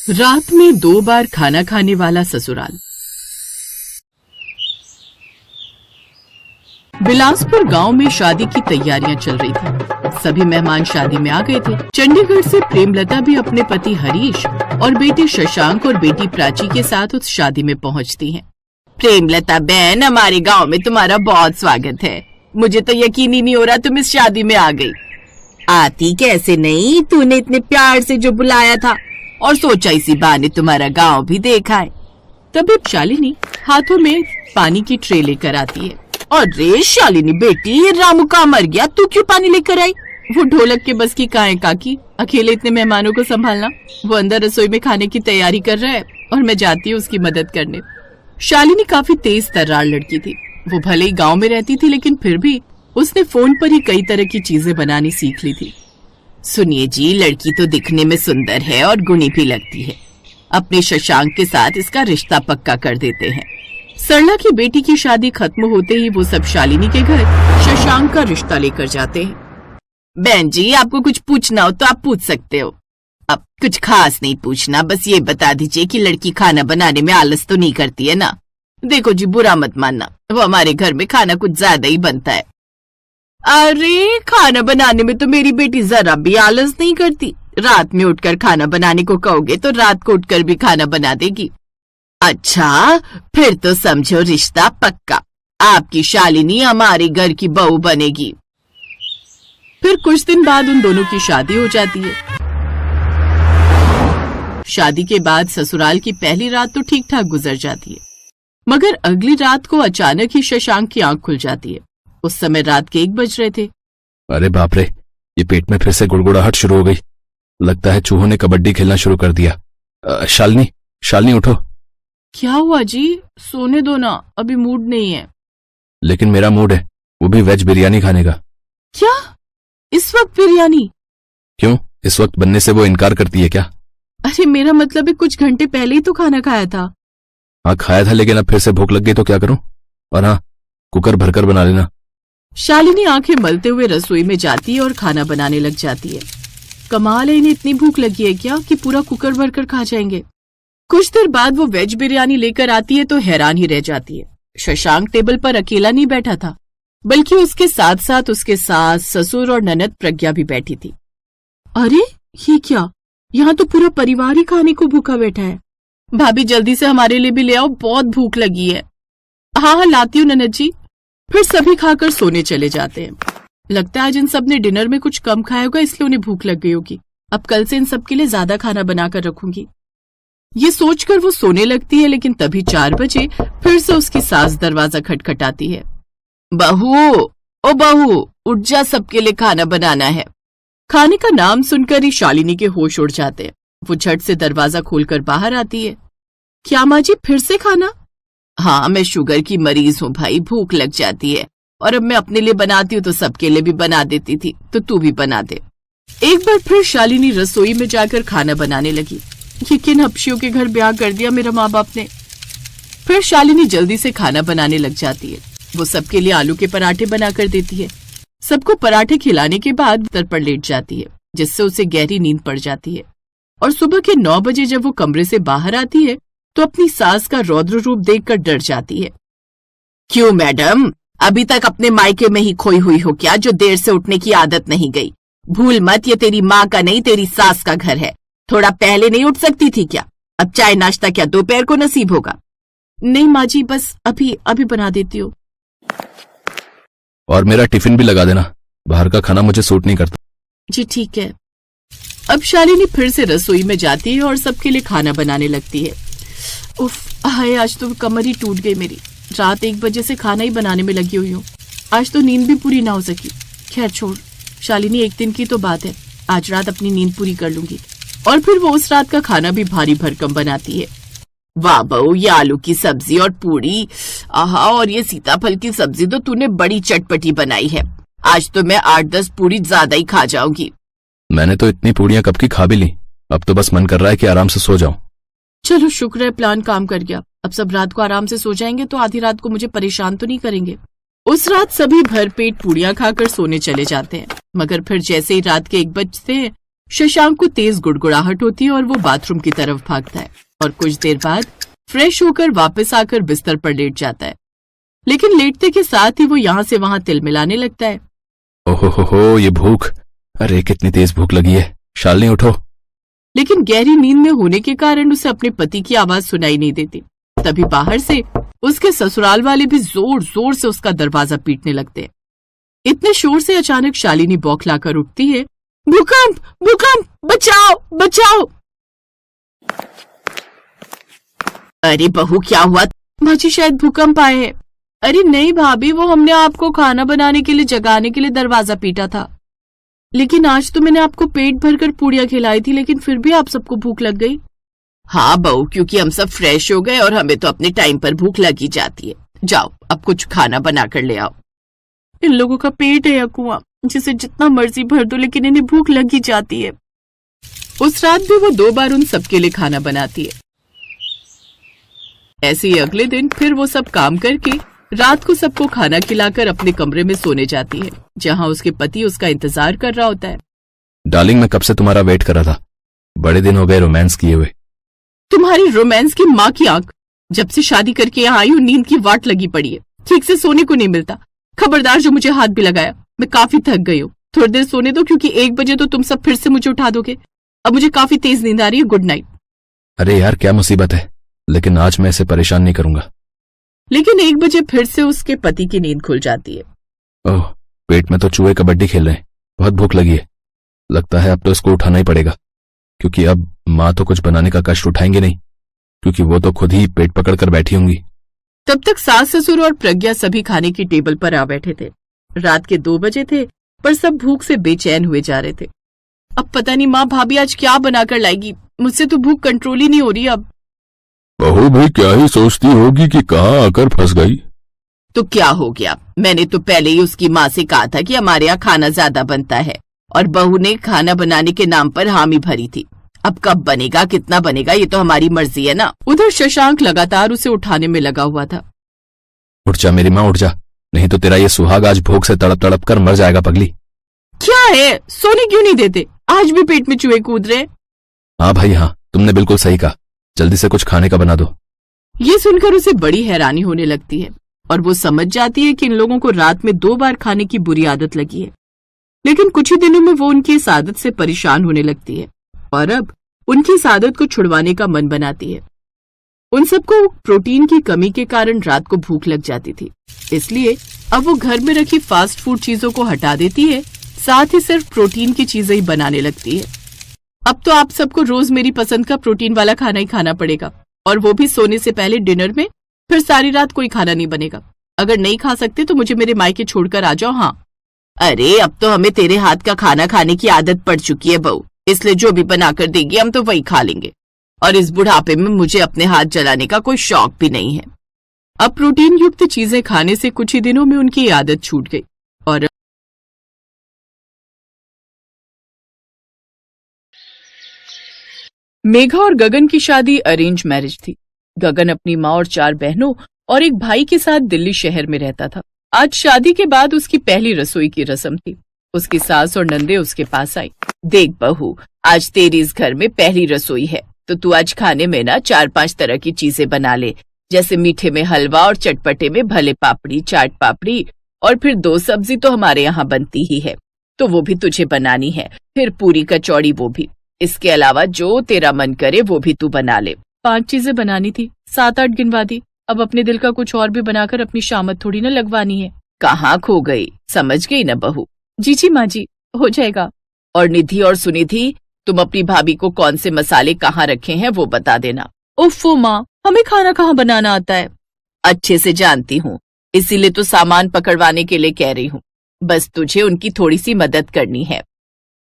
रात में 2 बार खाना खाने वाला ससुराल। बिलासपुर गांव में शादी की तैयारियां चल रही थी। सभी मेहमान शादी में आ गए थे। चंडीगढ़ से प्रेमलता भी अपने पति हरीश और बेटे शशांक और बेटी प्राची के साथ उस शादी में पहुंचती हैं। प्रेमलता बहन, हमारे गांव में तुम्हारा बहुत स्वागत है। मुझे तो यकीन ही नहीं हो रहा तुम इस शादी में आ गई। आती कैसे नहीं, तूने इतने प्यार से जो बुलाया था और सोचा इसी बहाने तुम्हारा गांव भी देखा है। तभी शालिनी हाथों में पानी की ट्रे लेकर आती है। और रे शालिनी बेटी, रामू कहाँ मर गया, तू क्यों पानी लेकर आई? वो ढोलक के बस की कहाँ है काकी, अकेले इतने मेहमानों को संभालना। वो अंदर रसोई में खाने की तैयारी कर रहा है और मैं जाती हूँ उसकी मदद करने। शालिनी काफी तेज तर्रार लड़की थी। वो भले ही गाँव में रहती थी लेकिन फिर भी उसने फोन पर ही कई तरह की चीजें बनानी सीख ली थी। सुनिए जी, लड़की तो दिखने में सुंदर है और गुणी भी लगती है। अपने शशांक के साथ इसका रिश्ता पक्का कर देते हैं। सरला की बेटी की शादी खत्म होते ही वो सब शालिनी के घर शशांक का रिश्ता लेकर जाते हैं। बहन जी, आपको कुछ पूछना हो तो आप पूछ सकते हो। अब कुछ खास नहीं पूछना, बस ये बता दीजिए कि लड़की खाना बनाने में आलस तो नहीं करती है ना? देखो जी, बुरा मत मानना, वो हमारे घर में खाना कुछ ज्यादा ही बनता है। अरे, खाना बनाने में तो मेरी बेटी जरा भी आलस नहीं करती। रात में उठकर खाना बनाने को कहोगे तो रात को उठकर भी खाना बना देगी। अच्छा, फिर तो समझो रिश्ता पक्का। आपकी शालिनी हमारे घर की बहू बनेगी। फिर कुछ दिन बाद उन दोनों की शादी हो जाती है। शादी के बाद ससुराल की पहली रात तो ठीक ठाक गुजर जाती है, मगर अगली रात को अचानक ही शशांक की आंख खुल जाती है। उस समय रात के 1 बज रहे थे। अरे बाप रे, ये पेट में फिर से गुड़गुड़ाहट शुरू हो गई। लगता है चूहों ने कबड्डी खेलना शुरू कर दिया। शालिनी उठो। क्या हुआ जी? सोने दो ना, अभी मूड नहीं है। लेकिन मेरा मूड है, वो भी वेज बिरयानी खाने का। क्या इस वक्त बिरयानी? क्यों, इस वक्त बनने से वो इनकार करती है क्या? अरे मेरा मतलब है कुछ घंटे पहले ही तो खाना खाया था। हाँ खाया था, लेकिन अब फिर से भूख लग गई तो क्या करूं? और हाँ, कुकर भरकर बना लेना। शालिनी आंखें मलते हुए रसोई में जाती है और खाना बनाने लग जाती है। कमाल है, इन्हें इतनी भूख लगी है क्या कि पूरा कुकर भरकर खा जाएंगे। कुछ देर बाद वो वेज बिरयानी लेकर आती है तो हैरान ही रह जाती है। शशांक टेबल पर अकेला नहीं बैठा था, बल्कि उसके साथ साथ उसके सास, ससुर और ननद प्रज्ञा भी बैठी थी। अरे ये क्या, यहाँ तो पूरा परिवार ही खाने को भूखा बैठा है। भाभी जल्दी से हमारे लिए भी ले आओ, बहुत भूख लगी है। हाँ लाती हूँ ननद जी। फिर सभी खाकर सोने चले जाते हैं। लगता है आज इन सब ने डिनर में कुछ कम खाया होगा, इसलिए उन्हें भूख लग गई होगी। अब कल से इन सब के लिए ज्यादा खाना बनाकर रखूंगी। ये सोचकर वो सोने लगती है, लेकिन तभी 4 बजे फिर से उसकी सास दरवाजा खटखटाती है। बहू, ओ बहू, उठ जा, सबके लिए खाना बनाना है। खाने का नाम सुनकर ही शालिनी के होश उड़ जाते हैं। वो झट से दरवाजा खोलकर बाहर आती है। क्या माँ जी, फिर से खाना? हाँ, मैं शुगर की मरीज हूँ भाई, भूख लग जाती है और अब मैं अपने लिए बनाती हूँ तो सबके लिए भी बना देती थी, तो तू भी बना दे। एक बार फिर शालिनी रसोई में जाकर खाना बनाने लगी। ये किन हपशियों के घर ब्याह कर दिया मेरा माँ बाप ने। फिर शालिनी जल्दी से खाना बनाने लग जाती है। वो सबके लिए आलू के पराठे बनाकर देती है। सबको पराठे खिलाने के बाद बिस्तर पर लेट जाती है, जिससे उसे गहरी नींद पड़ जाती है। और सुबह के 9 बजे जब वो कमरे से बाहर आती है तो अपनी सास का रौद्र रूप देखकर डर जाती है। क्यों मैडम, अभी तक अपने मायके में ही खोई हुई हो क्या, जो देर से उठने की आदत नहीं गई? भूल मत, ये तेरी माँ का नहीं तेरी सास का घर है। थोड़ा पहले नहीं उठ सकती थी क्या? अब चाय नाश्ता क्या दोपहर को नसीब होगा? नहीं माँ जी, बस अभी बना देती हूँ। और मेरा टिफिन भी लगा देना, बाहर का खाना मुझे सूट नहीं करता। जी ठीक है। अब शालिनी फिर से रसोई में जाती है और सबके लिए खाना बनाने लगती है। उफ, हाय, आज तो कमर ही टूट गई मेरी। रात 1 बजे से खाना ही बनाने में लगी हुई हूँ। आज तो नींद भी पूरी ना हो सकी। खैर छोड़, शालिनी, एक दिन की तो बात है, आज रात अपनी नींद पूरी कर लूंगी। और फिर वो उस रात का खाना भी भारी भरकम बनाती है। वाह बहू, ये आलू की सब्जी और पूरी, आहा, और ये सीताफल की सब्जी तो तूने बड़ी चटपटी बनाई है। आज तो मैं 8-10 पूरी ज्यादा ही खा जाऊंगी। मैंने तो इतनी पूड़ियां कब की खा भी ली, अब तो बस मन कर रहा है कि आराम से सो जाऊं। चलो शुक्र है प्लान काम कर गया। अब सब रात को आराम से सो जाएंगे तो आधी रात को मुझे परेशान तो नहीं करेंगे। उस रात सभी भरपेट पूड़ियां खाकर सोने चले जाते हैं, मगर फिर जैसे ही रात के 1 बजते हैं शशांक को तेज गुड़गुड़ाहट होती है और वो बाथरूम की तरफ भागता है और कुछ देर बाद फ्रेश होकर वापस आकर बिस्तर पर लेट जाता है। लेकिन लेटते के साथ ही वो यहाँ से वहां तिल मिलाने लगता है। ओहो, ये भूख! अरे कितनी तेज भूख लगी है। शालिनी उठो। लेकिन गहरी नींद में होने के कारण उसे अपने पति की आवाज सुनाई नहीं देती। तभी बाहर से उसके ससुराल वाले भी जोर जोर से उसका दरवाजा पीटने लगते हैं। इतने शोर से अचानक शालिनी बौखलाकर उठती है। भूकंप! भूकंप! बचाओ! बचाओ! अरे बहू, क्या हुआ? माची, शायद भूकंप आए है। अरे नहीं भाभी, वो हमने आपको खाना बनाने के लिए जगाने के लिए दरवाजा पीटा था। लेकिन आज तो मैंने आपको पेट भरकर पूड़ियां खिलाई थी, लेकिन फिर भी आप सबको भूख लग गई। हाँ बहू, क्योंकि हम सब फ्रेश हो गए और हमें तो अपने टाइम पर भूख लगी जाती है। जाओ, अब कुछ खाना बना कर ले आओ। इन लोगों का पेट है या कुआं, जिसे जितना मर्जी भर दो लेकिन इन्हें भूख लगी जाती है। उस रात भी वो 2 बार उन सबके लिए खाना बनाती है। ऐसे ही अगले दिन फिर वो सब काम करके रात को सबको खाना खिलाकर अपने कमरे में सोने जाती है, जहां उसके पति उसका इंतजार कर रहा होता है। डार्लिंग, मैं कब से तुम्हारा वेट कर रहा था। बड़े दिन हो गए रोमांस किए हुए। तुम्हारी रोमांस की माँ की आंख! जब से शादी करके यहाँ आई हूँ नींद की वाट लगी पड़ी है, ठीक से सोने को नहीं मिलता। खबरदार जो मुझे हाथ भी लगाया। मैं काफी थक गई हूँ, थोड़ी देर सोने दो, क्योंकि 1 बजे तो तुम सब फिर से मुझे उठा दोगे। अब मुझे काफी तेज नींद आ रही है। Good night. अरे यार, क्या मुसीबत है, लेकिन आज मैं इसे परेशान नहीं करूंगा। लेकिन 1 बजे फिर से उसके पति की नींद खुल जाती है। ओह, पेट में तो चूहे कबड्डी खेल रहे हैं। बहुत भूख लगी है। लगता है अब तो इसको उठाना ही पड़ेगा, क्योंकि अब माँ तो कुछ बनाने का कष्ट उठाएंगे नहीं, क्योंकि वो तो खुद ही पेट पकड़कर बैठी होंगी। तब तक सास ससुर और प्रज्ञा सभी खाने की टेबल पर आ बैठे थे। रात के 2 बजे थे, पर सब भूख से बेचैन हुए जा रहे थे। अब पता नहीं माँ भाभी आज क्या बनाकर लाएगी। मुझसे तो भूख कंट्रोल ही नहीं हो रही। अब बहू भी क्या ही सोचती होगी कि कहाँ आकर फंस गई। तो क्या हो गया? मैंने तो पहले ही उसकी माँ से कहा था कि हमारे यहाँ खाना ज्यादा बनता है, और बहू ने खाना बनाने के नाम पर हामी भरी थी। अब कब बनेगा, कितना बनेगा, ये तो हमारी मर्जी है ना। उधर शशांक लगातार उसे उठाने में लगा हुआ था। उठ जा मेरी माँ, उठ जा, नहीं तो तेरा ये सुहाग आज भूख से तड़प तड़प कर मर जाएगा पगली। क्या है, सोने क्यों नहीं देते? आज भी पेट में चूहे कूद रहे। हाँ भाई हाँ, तुमने बिल्कुल सही कहा। जल्दी से कुछ खाने का बना दो। ये सुनकर उसे बड़ी हैरानी होने लगती है और वो समझ जाती है कि इन लोगों को रात में 2 बार खाने की बुरी आदत लगी है। लेकिन कुछ ही दिनों में वो उनकी इस आदत से परेशान होने लगती है और अब उनकी इस आदत को छुड़वाने का मन बनाती है। उन सबको प्रोटीन की कमी के कारण रात को भूख लग जाती थी, इसलिए अब वो घर में रखी फास्ट फूड चीजों को हटा देती है, साथ ही सिर्फ प्रोटीन की चीजें ही बनाने लगती है। अब तो आप सबको रोज मेरी पसंद का प्रोटीन वाला खाना ही खाना पड़ेगा, और वो भी सोने से पहले डिनर में। फिर सारी रात कोई खाना नहीं बनेगा। अगर नहीं खा सकते तो मुझे मेरे मायके छोड़कर आ जाओ। हाँ, अरे अब तो हमें तेरे हाथ का खाना खाने की आदत पड़ चुकी है बहू, इसलिए जो भी बनाकर देगी हम तो वही खा लेंगे। और इस बुढ़ापे में मुझे अपने हाथ जलाने का कोई शौक भी नहीं है। अब प्रोटीन युक्त चीजें खाने से कुछ ही दिनों में उनकी आदत छूट गई और मेघा और गगन की शादी अरेंज मैरिज थी। गगन अपनी माँ और 4 बहनों और एक भाई के साथ दिल्ली शहर में रहता था। आज शादी के बाद उसकी पहली रसोई की रस्म थी। उसकी सास और नंदे उसके पास आई। देख बहू, आज तेरी इस घर में पहली रसोई है, तो तू आज खाने में ना 4-5 तरह की चीजें बना ले, जैसे मीठे में हलवा और चटपटे में भले पापड़ी, चाट पापड़ी, और फिर 2 सब्जी तो हमारे यहाँ बनती ही है, तो वो भी तुझे बनानी है। फिर पूरी कचौड़ी वो भी। इसके अलावा जो तेरा मन करे वो भी तू बना ले। 5 चीजें बनानी थी, 7-8 गिनवा दी। अब अपने दिल का कुछ और भी बनाकर अपनी शामत थोड़ी ना लगवानी है। कहाँ खो गई, समझ गई ना बहू? जी माँ जी, हो जाएगा। और निधि और सुनिधि, तुम अपनी भाभी को कौन से मसाले कहाँ रखे हैं वो बता देना। उफ़्फ़ो माँ, हमें खाना कहाँ बनाना आता है? अच्छे से जानती हूँ, इसीलिए तो सामान पकड़वाने के लिए कह रही हूँ। बस तुझे उनकी थोड़ी सी मदद करनी है।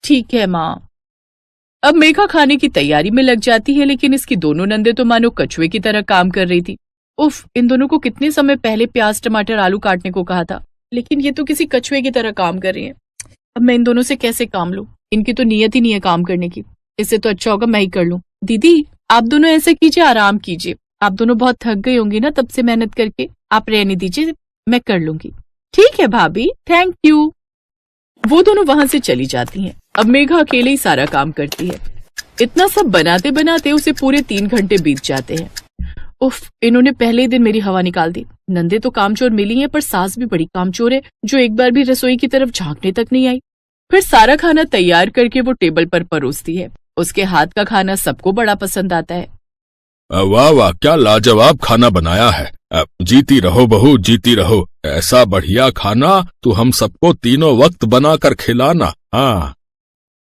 ठीक है माँ। अब मेघा खाने की तैयारी में लग जाती है, लेकिन इसकी दोनों नंदे तो मानो कछुए की तरह काम कर रही थी। उफ, इन दोनों को कितने समय पहले प्याज टमाटर आलू काटने को कहा था, लेकिन ये तो किसी कछुए की तरह काम कर रही हैं। अब मैं इन दोनों से कैसे काम लूं? इनकी तो नियत ही नहीं है काम करने की। इससे तो अच्छा होगा मैं ही कर लूं। दीदी, आप दोनों ऐसे कीजिए, आराम कीजिए। आप दोनों बहुत थक गई होंगी ना तब से मेहनत करके। आप रहने दीजिए, मैं कर लूंगी। ठीक है भाभी, थैंक यू। वो दोनों वहां से चली जाती हैं अब मेघा अकेले ही सारा काम करती है। इतना सब बनाते बनाते उसे पूरे 3 घंटे बीत जाते हैं। उफ, इन्होंने पहले ही दिन मेरी हवा निकाल दी। नंदे तो कामचोर मिली हैं, पर सास भी बड़ी कामचोर है, जो एक बार भी रसोई की तरफ झांकने तक नहीं आई। फिर सारा खाना तैयार करके वो टेबल पर परोसती है। उसके हाथ का खाना सबको बड़ा पसंद आता है। वाह वाह, क्या लाजवाब खाना बनाया है। जीती रहो बहू, जीती रहो। ऐसा बढ़िया खाना तो हम सबको तीनों वक्त बना कर खिलाना। हाँ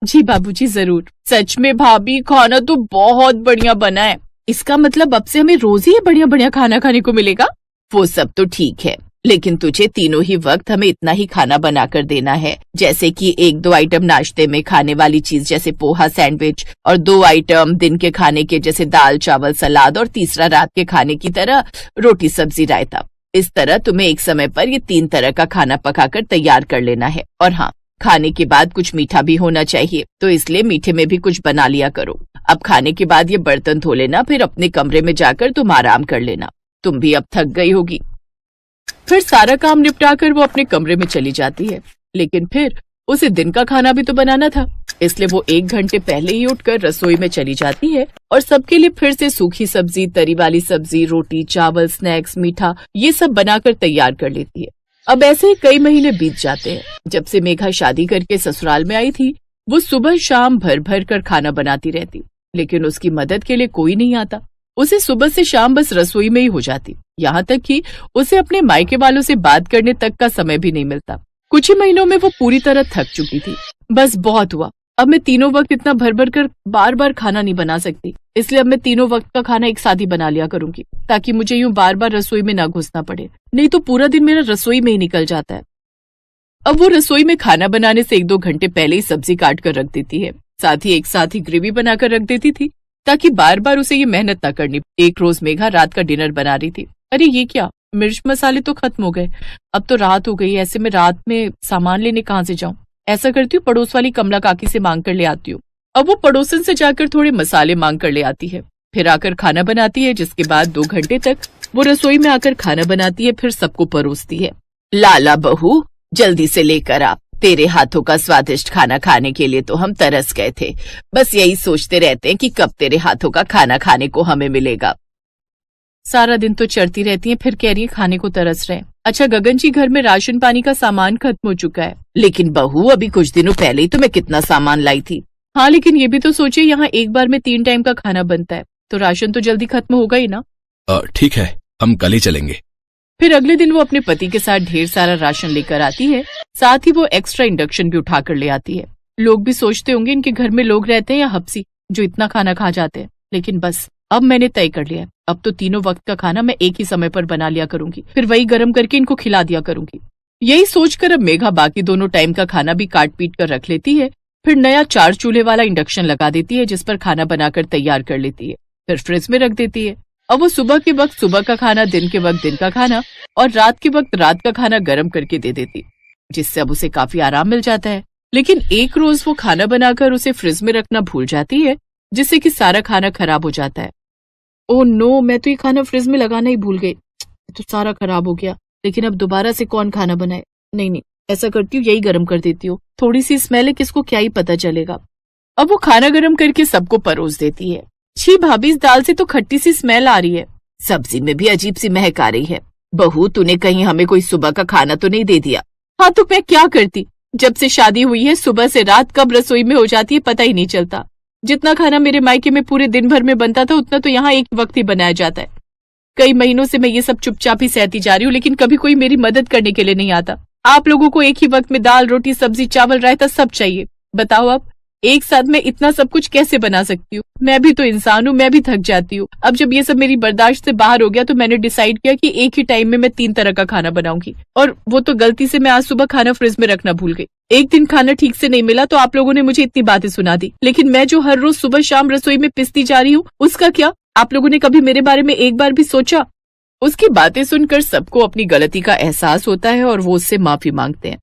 जी बाबूजी, जरूर। सच में भाभी, खाना तो बहुत बढ़िया बना है। इसका मतलब अब से हमें रोज ही बढ़िया बढ़िया खाना खाने को मिलेगा। वो सब तो ठीक है, लेकिन तुझे तीनों ही वक्त हमें इतना ही खाना बनाकर देना है, जैसे कि 1-2 आइटम नाश्ते में खाने वाली चीज जैसे पोहा सैंडविच, और 2 आइटम दिन के खाने के जैसे दाल चावल सलाद, और तीसरा रात के खाने की तरह रोटी सब्जी रायता। इस तरह तुम्हें एक समय पर ये 3 तरह का खाना पकाकर तैयार कर लेना है। और हाँ, खाने के बाद कुछ मीठा भी होना चाहिए, तो इसलिए मीठे में भी कुछ बना लिया करो। अब खाने के बाद ये बर्तन धो लेना, फिर अपने कमरे में जाकर तुम आराम कर लेना। तुम भी अब थक गई होगी। फिर सारा काम निपटाकर वो अपने कमरे में चली जाती है। लेकिन फिर उसे दिन का खाना भी तो बनाना था, इसलिए वो 1 घंटे पहले ही उठकर रसोई में चली जाती है और सबके लिए फिर से सूखी सब्जी, तरी वाली सब्जी, रोटी, चावल, स्नैक्स, मीठा, ये सब बनाकर तैयार कर लेती है। अब ऐसे ही कई महीने बीत जाते हैं। जब से मेघा शादी करके ससुराल में आई थी, वो सुबह शाम भर भर कर खाना बनाती रहती, लेकिन उसकी मदद के लिए कोई नहीं आता। उसे सुबह से शाम बस रसोई में ही हो जाती। यहाँ तक कि उसे अपने मायके वालों से बात करने तक का समय भी नहीं मिलता। कुछ ही महीनों में वो पूरी तरह थक चुकी थी। बस बहुत हुआ, अब मैं तीनों वक्त इतना भर भर कर बार बार खाना नहीं बना सकती, इसलिए अब मैं तीनों वक्त का खाना एक साथ ही बना लिया करूंगी, ताकि मुझे यूं बार बार रसोई में ना घुसना पड़े। नहीं तो पूरा दिन मेरा रसोई में ही निकल जाता है। अब वो रसोई में खाना बनाने से 1-2 घंटे पहले ही सब्जी काट कर रख देती है, साथ ही एक साथ ही ग्रेवी बनाकर रख देती थी, ताकि बार बार उसे ये मेहनत न करनी। एक रोज मेघा रात का डिनर बना रही थी। अरे ये क्या, मिर्च मसाले तो खत्म हो गए। अब तो रात हो गई, ऐसे में रात में सामान लेने कहाँ से जाऊं? ऐसा करती हूँ, पड़ोस वाली कमला काकी से मांग कर ले आती हूँ। अब वो पड़ोसन से जाकर थोड़े मसाले मांग कर ले आती है, फिर आकर खाना बनाती है, जिसके बाद 2 घंटे तक वो रसोई में आकर खाना बनाती है, फिर सबको परोसती है। लाला बहू, जल्दी से लेकर आ, तेरे हाथों का स्वादिष्ट खाना खाने के लिए तो हम तरस गए थे। बस यही सोचते रहते हैं कि कब तेरे हाथों का खाना खाने को हमें मिलेगा। सारा दिन तो चढ़ती रहती हैं, फिर कह रही है खाने को तरस रहे। अच्छा गगन जी, घर में राशन पानी का सामान खत्म हो चुका है। लेकिन बहू, अभी कुछ दिनों पहले ही तो मैं कितना सामान लाई थी। हाँ, लेकिन ये भी तो सोचिए, यहाँ एक बार में 3 टाइम का खाना बनता है, तो राशन तो जल्दी खत्म होगा ही ना। ठीक है, हम कल ही चलेंगे। फिर अगले दिन वो अपने पति के साथ ढेर सारा राशन लेकर आती है, साथ ही वो एक्स्ट्रा इंडक्शन भी उठा कर ले आती है। लोग भी सोचते होंगे इनके घर में लोग रहते हैं या हप्सी जो इतना खाना खा जाते हैं, लेकिन बस अब मैंने तय कर लिया है, अब तो तीनों वक्त का खाना मैं एक ही समय पर बना लिया करूंगी, फिर वही गर्म करके इनको खिला दिया करूंगी। यही सोचकर अब मेघा बाकी दोनों टाइम का खाना भी काट पीट कर रख लेती है, फिर नया 4 चूल्हे वाला इंडक्शन लगा देती है, जिस पर खाना बनाकर तैयार कर लेती है, फिर फ्रिज में रख देती है। अब वो सुबह के वक्त सुबह का खाना, दिन के वक्त दिन का खाना और रात के वक्त रात का खाना गर्म करके दे देती, जिससे अब उसे काफी आराम मिल जाता है। लेकिन एक रोज वो खाना बनाकर उसे फ्रिज में रखना भूल जाती है, जिससे कि सारा खाना खराब हो जाता है। ओह नो, मैं तो ये खाना फ्रिज में लगाना ही भूल गई, तो सारा खराब हो गया। लेकिन अब दोबारा से कौन खाना बनाए? नहीं, ऐसा करती हूँ, यही गर्म कर देती हूँ, थोड़ी सी स्मेल है, किसको क्या ही पता चलेगा। अब वो खाना गर्म करके सबको परोस देती है। छी भाभी, इस दाल से तो खट्टी सी स्मेल आ रही है, सब्जी में भी अजीब सी महक आ रही है। बहू, तूने कहीं हमें कोई सुबह का खाना तो नहीं दे दिया? हाँ तो मैं क्या करती, जब से शादी हुई है सुबह से रात कब रसोई में हो जाती है पता ही नहीं चलता। जितना खाना मेरे मायके में पूरे दिन भर में बनता था, उतना तो यहाँ एक वक्त ही बनाया जाता है। कई महीनों से मैं ये सब चुपचाप ही सहती जा रही हूँ, लेकिन कभी कोई मेरी मदद करने के लिए नहीं आता। आप लोगों को एक ही वक्त में दाल, रोटी, सब्जी, चावल, रायता सब चाहिए। बताओ अब एक साथ में इतना सब कुछ कैसे बना सकती हूँ? मैं भी तो इंसान हूँ, मैं भी थक जाती हूँ। अब जब ये सब मेरी बर्दाश्त से बाहर हो गया, तो मैंने डिसाइड किया कि एक ही टाइम में मैं 3 तरह का खाना बनाऊंगी। और वो तो गलती से मैं आज सुबह खाना फ्रिज में रखना भूल गई। एक दिन खाना ठीक से नहीं मिला तो आप लोगों ने मुझे इतनी बातें सुना दी, लेकिन मैं जो हर रोज सुबह शाम रसोई में पिसती जा रही हूँ, उसका क्या? आप लोगों ने कभी मेरे बारे में एक बार भी सोचा? उसकी बातें सुनकर सबको अपनी गलती का एहसास होता है और वो उससे माफी मांगते हैं।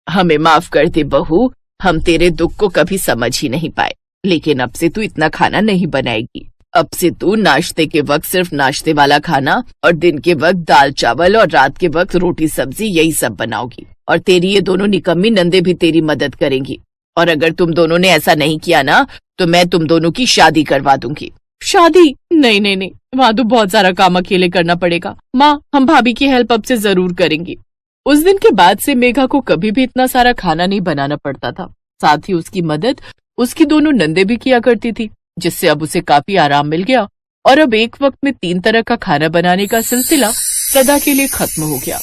हमें माफ कर दे बहू, हम तेरे दुख को कभी समझ ही नहीं पाए, लेकिन अब से तू इतना खाना नहीं बनाएगी। अब से तू नाश्ते के वक्त सिर्फ नाश्ते वाला खाना और दिन के वक्त दाल चावल और रात के वक्त रोटी सब्जी यही सब बनाओगी। और तेरी ये दोनों निकम्मी नंदे भी तेरी मदद करेंगी। और अगर तुम दोनों ने ऐसा नहीं किया ना तो मैं तुम दोनों की शादी करवा दूंगी। शादी? नहीं नहीं नहीं, वहां तो बहुत सारा काम अकेले करना पड़ेगा। माँ, हम भाभी की हेल्प अब से जरूर करेंगी। उस दिन के बाद से मेघा को कभी भी इतना सारा खाना नहीं बनाना पड़ता था। साथ ही उसकी मदद उसकी दोनों नंदे भी किया करती थी, जिससे अब उसे काफी आराम मिल गया और अब एक वक्त में 3 तरह का खाना बनाने का सिलसिला सदा के लिए खत्म हो गया।